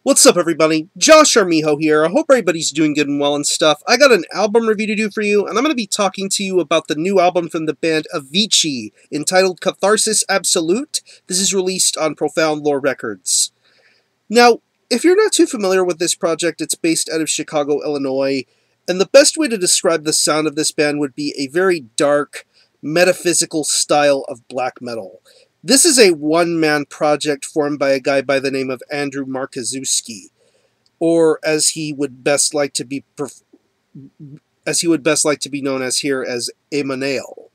What's up, everybody? Josh Armijo here. I hope everybody's doing good and well and stuff. I got an album review to do for you, and I'm going to be talking to you about the new album from the band Avichi, entitled Catharsis Absolute. This is released on Profound Lore Records. Now, if you're not too familiar with this project, it's based out of Chicago, Illinois, and the best way to describe the sound of this band would be a very dark, metaphysical style of black metal. This is a one-man project formed by a guy by the name of Andrew Markaszewski, or as he would best like to be known as here as Emanuel.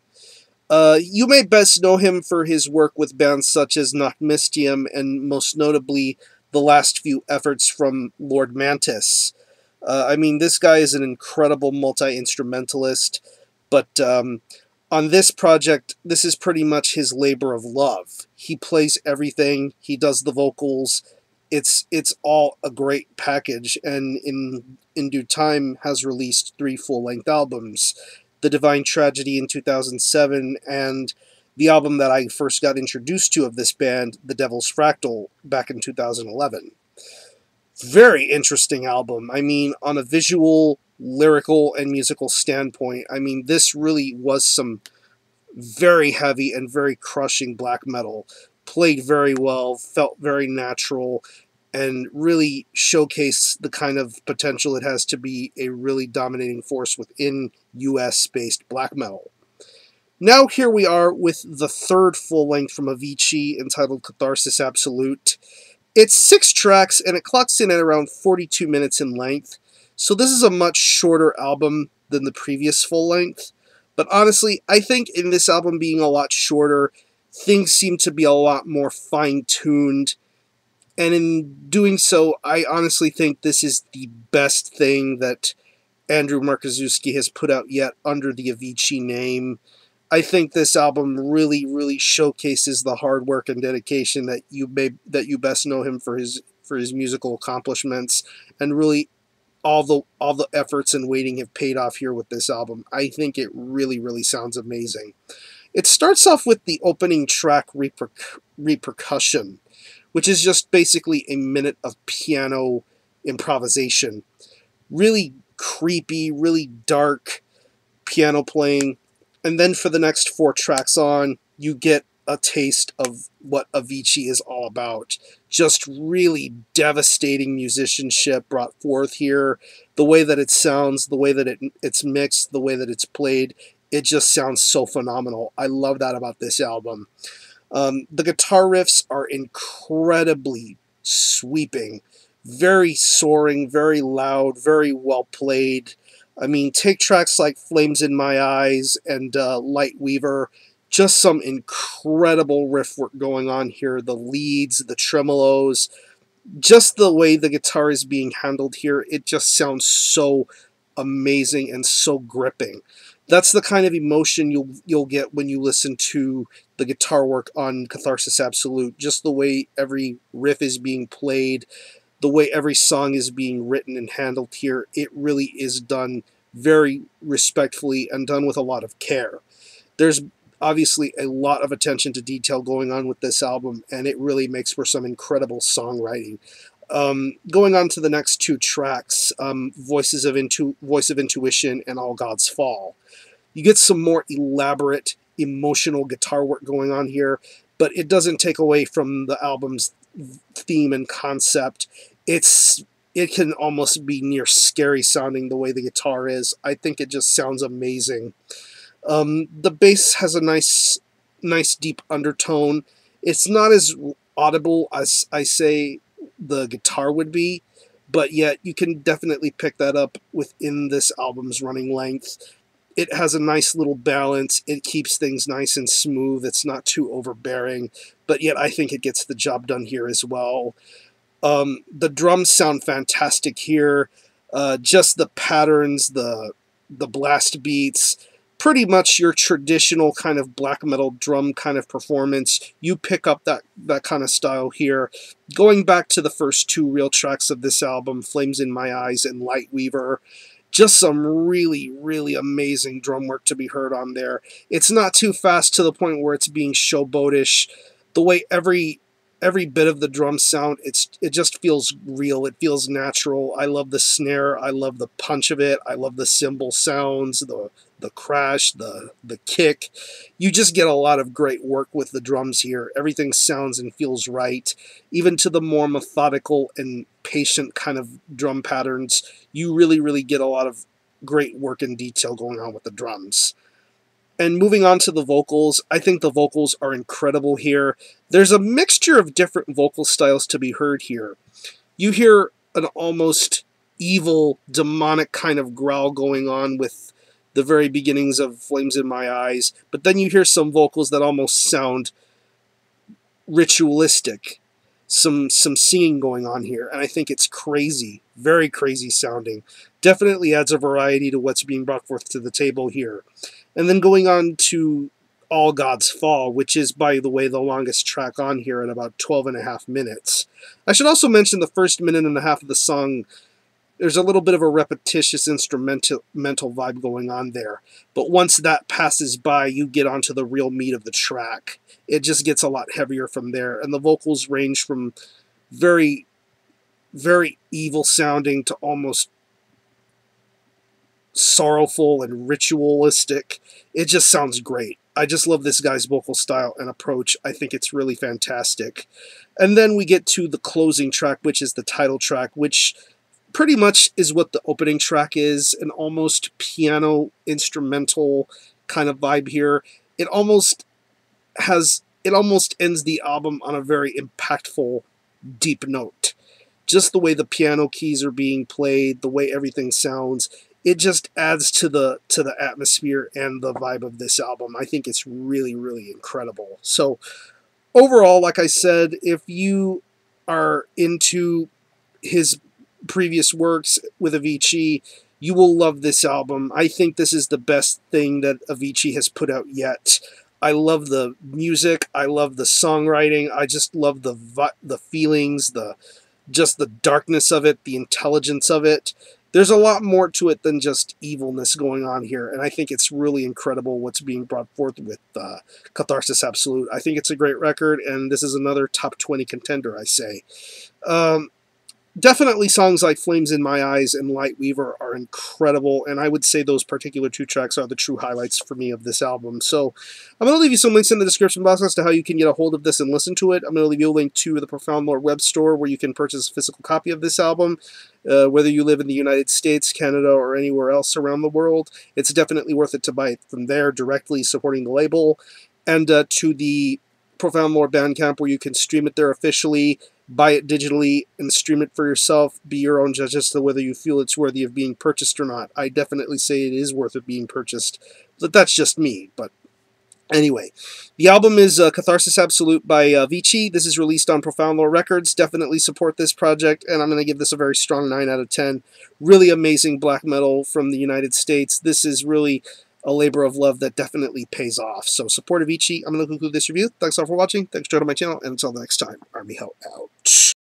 You may best know him for his work with bands such as Nocmistium and most notably the last few efforts from Lord Mantis. I mean, this guy is an incredible multi-instrumentalist, but on this project, this is pretty much his labor of love. He plays everything, he does the vocals, it's all a great package, and in due time has released 3 full-length albums. The Divine Tragedy in 2007, and the album that I first got introduced to of this band, The Devil's Fractal, back in 2011. Very interesting album. I mean, on a visual, lyrical, and musical standpoint, I mean, this really was some very heavy and very crushing black metal. Played very well, felt very natural, and really showcased the kind of potential it has to be a really dominating force within US-based black metal. Now here we are with the 3rd full-length from Avichi, entitled Catharsis Absolute. It's 6 tracks, and it clocks in at around 42 minutes in length, so this is a much shorter album than the previous full-length. But honestly, I think in this album being a lot shorter, things seem to be a lot more fine-tuned, and in doing so, I honestly think this is the best thing that Andrew Markaszewski has put out yet under the Avichi name. I think this album really showcases the hard work and dedication that you best know him for his musical accomplishments, and really all the efforts and waiting have paid off here with this album. I think it really sounds amazing. It starts off with the opening track, Repercussion, which is just basically a minute of piano improvisation. Really creepy, really dark piano playing. And then for the next 4 tracks on, you get a taste of what Avichi is all about. Just really devastating musicianship brought forth here. The way that it sounds, the way that it's mixed, the way that it's played, it just sounds so phenomenal. I love that about this album. The guitar riffs are incredibly sweeping, very soaring, very loud, very well played. I mean, take tracks like Flames in My Eyes and Light Weaver. Just some incredible riff work going on here. The leads, the tremolos, just the way the guitar is being handled here, it just sounds so amazing and so gripping. That's the kind of emotion you'll get when you listen to the guitar work on Catharsis Absolute. Just the way every riff is being played, the way every song is being written and handled here, it really is done very respectfully and done with a lot of care. There's obviously a lot of attention to detail going on with this album, and it really makes for some incredible songwriting. Going on to the next 2 tracks, Voice of Intuition and All Gods Fall. You get some more elaborate, emotional guitar work going on here, but it doesn't take away from the album's theme and concept. It can almost be near scary sounding the way the guitar is. I think it just sounds amazing. The bass has a nice deep undertone. It's not as audible as I say the guitar would be, but yet you can definitely pick that up within this album's running length. It has a nice little balance. It keeps things nice and smooth. It's not too overbearing, but yet I think it gets the job done here as well. The drums sound fantastic here. Just the patterns, the blast beats, pretty much your traditional kind of black metal drum kind of performance. You pick up that kind of style here. Going back to the first 2 real tracks of this album, Flames in My Eyes and Light Weaver, just some really amazing drum work to be heard on there. It's not too fast to the point where it's being showboatish. The way every every bit of the drum sound, it just feels real. It feels natural. I love the snare. I love the punch of it. I love the cymbal sounds, the crash, the kick. You just get a lot of great work with the drums here. Everything sounds and feels right. Even to the more methodical and patient kind of drum patterns, you really, really get a lot of great work and detail going on with the drums. And moving on to the vocals, I think the vocals are incredible here. There's a mixture of different vocal styles to be heard here. You hear an almost evil, demonic kind of growl going on with the very beginnings of Flames in My Eyes, but then you hear some vocals that almost sound ritualistic. Some singing going on here, and I think it's crazy, very crazy sounding. Definitely adds a variety to what's being brought forth to the table here. And then going on to All Gods Fall, which is, by the way, the longest track on here at about 12.5 minutes. I should also mention the first minute and a half of the song, there's a little bit of a repetitious instrumental vibe going on there. But once that passes by, you get onto the real meat of the track. It just gets a lot heavier from there. And the vocals range from very, very evil sounding to almost sorrowful and ritualistic. It just sounds great. I just love this guy's vocal style and approach. I think it's really fantastic. And then we get to the closing track, which is the title track, which pretty much is what the opening track is, an almost piano instrumental kind of vibe here. It almost ends the album on a very impactful, deep note. Just the way the piano keys are being played, the way everything sounds, it just adds to the atmosphere and the vibe of this album. I think it's really, really incredible. So overall, like I said, if you are into his previous works with Avichi, you will love this album. I think this is the best thing that Avichi has put out yet. I love the music. I love the songwriting. I just love the feelings, just the darkness of it, the intelligence of it. There's a lot more to it than just evilness going on here, and I think it's really incredible what's being brought forth with Catharsis Absolute. I think it's a great record, and this is another top 20 contender, I say. Definitely songs like Flames in My Eyes and Light Weaver are incredible, and I would say those particular two tracks are the true highlights for me of this album. So I'm going to leave you some links in the description box as to how you can get a hold of this and listen to it. I'm going to leave you a link to the Profound Lore web store where you can purchase a physical copy of this album. Whether you live in the United States, Canada, or anywhere else around the world, it's definitely worth it to buy it from there, directly supporting the label. And to the Profound Lore Bandcamp where you can stream it there officially, buy it digitally, and stream it for yourself. Be your own judge as to whether you feel it's worthy of being purchased or not. I definitely say it is worth it being purchased, but that's just me. But anyway, the album is Catharsis Absolute by Avichi. This is released on Profound Lore Records. Definitely support this project, and I'm going to give this a very strong 9 out of 10. Really amazing black metal from the United States. This is really a labor of love that definitely pays off. So support Avichi. I'm going to conclude this review. Thanks all for watching. Thanks for joining my channel, and until next time, Army Ho out.